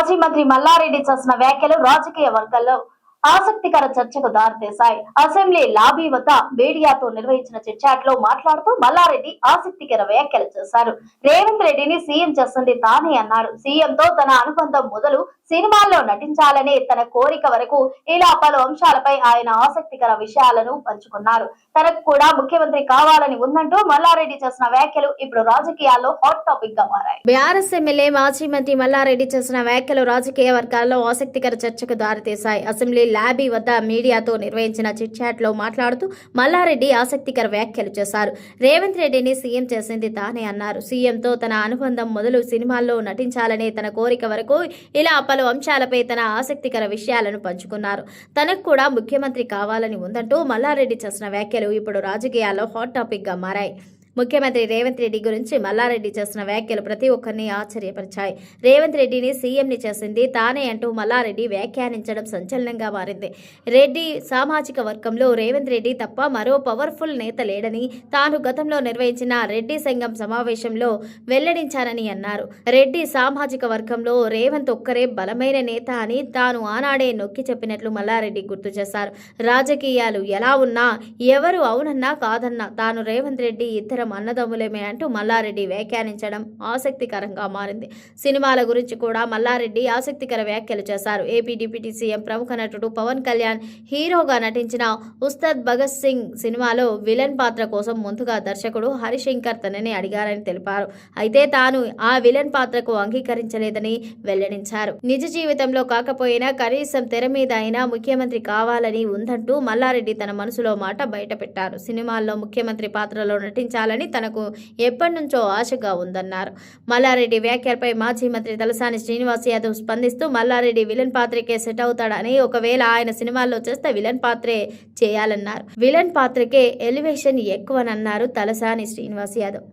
మాజీ మంత్రి మల్లారెడ్డి చేసిన వ్యాఖ్యలు రాజకీయ వర్గాల్లో ఆసక్తికర చర్చకు దారితీశాయి. అసెంబ్లీ లాబీ వద్ద మీడియాతో నిర్వహించిన చిట్చాట్లో మాట్లాడుతూ మల్లారెడ్డి ఆసక్తికర వ్యాఖ్యలు చేశారు. రేవంత్ రెడ్డిని సీఎం చేస్తుంది తానే అన్నారు. సీఎంతో తన అనుబంధం మొదలు సినిమాల్లో నటించాలనే తన కోరిక వరకు ఇలా పలు అంశాలపై ఆయన ఆసక్తికర విషయాలను పంచుకున్నారు. తనకు కూడా ముఖ్యమంత్రి కావాలని ఉందంటూ మల్లారెడ్డి చేసిన వ్యాఖ్యలు ఇప్పుడు రాజకీయాల్లో హాట్ టాపిక్ గా మారాయి. బీఆర్ఎస్ ఎమ్మెల్యే మాజీ మంత్రి మల్లారెడ్డి చేసిన వ్యాఖ్యలు రాజకీయ వర్గాల్లో ఆసక్తికర చర్చకు దారితీశాయి. అసెంబ్లీ లాబీ వద్ద మీడియాతో నిర్వహించిన చిట్ చాట్ లో మాట్లాడుతూ మల్లారెడ్డి ఆసక్తికర వ్యాఖ్యలు చేశారు. రేవంత్ రెడ్డిని సీఎం చేసింది తానే అన్నారు. సీఎంతో తన అనుబంధం మొదలు సినిమాల్లో నటించాలనే తన కోరిక వరకు ఇలా పలు అంశాలపై తన ఆసక్తికర విషయాలను పంచుకున్నారు. తనకు కూడా ముఖ్యమంత్రి కావాలని ఉందంటూ మల్లారెడ్డి చేసిన వ్యాఖ్యలు ఇప్పుడు రాజకీయాల్లో హాట్ టాపిక్ గా మారాయి. ముఖ్యమంత్రి రేవంత్ రెడ్డి గురించి మల్లారెడ్డి చేసిన వ్యాఖ్యలు ప్రతి ఒక్కరిని ఆశ్చర్యపరిచాయి. రేవంత్ రెడ్డిని సీఎంని చేసింది తానే అంటూ మల్లారెడ్డి వ్యాఖ్యానించడం సంచలనంగా మారింది. రెడ్డి సామాజిక వర్గంలో రేవంత్ రెడ్డి తప్ప మరో పవర్ఫుల్ నేత లేడని తాను గతంలో నిర్వహించిన రెడ్డి సంఘం సమావేశంలో వెల్లడించారని అన్నారు. రెడ్డి సామాజిక వర్గంలో రేవంత్ ఒక్కరే బలమైన నేత అని తాను ఆనాడే నొక్కి చెప్పినట్లు మల్లారెడ్డి గుర్తు చేశారు. రాజకీయాలు ఎలా ఉన్నా ఎవరు అవునన్నా కాదన్నా తాను రేవంత్ రెడ్డి ఇద్దరు అన్నదమ్ములేమే అంటూ మల్లారెడ్డి వ్యాఖ్యానించడం ఆసక్తికరంగా మారింది. సినిమాల గురించి కూడా మల్లారెడ్డి ఆసక్తికర వ్యాఖ్యలు చేశారు. ఏపీ డిప్యూటీ సీఎం ప్రముఖ నటుడు పవన్ కళ్యాణ్ హీరోగా నటించిన ఉస్తాద్ భగత్ సింగ్ సినిమాలో విలన్ పాత్ర కోసం ముందుగా దర్శకుడు హరిశంకర్ తనని అడిగారని తెలిపారు. అయితే తాను ఆ విలన్ పాత్రకు అంగీకరించలేదని వెల్లడించారు. నిజ జీవితంలో కాకపోయినా కనీసం తెర మీద అయినా ముఖ్యమంత్రి కావాలని ఉందంటూ మల్లారెడ్డి తన మనసులో మాట బయటపెట్టారు. సినిమాల్లో ముఖ్యమంత్రి పాత్రలో నటించాలని తనకు ఎప్పటి నుంచో ఆశగా ఉందన్నారు. మల్లారెడ్డి వ్యాఖ్యలపై మాజీ మంత్రి తలసాని శ్రీనివాస్ యాదవ్ స్పందిస్తూ మల్లారెడ్డి విలన్ పాత్రకే సెట్ అవుతాడని, ఒకవేళ ఆయన సినిమాల్లో చేస్తే విలన్ పాత్రే చేయాలన్నారు. విలన్ పాత్రకే ఎలివేషన్ ఎక్కువనన్నారు తలసాని శ్రీనివాస్ యాదవ్.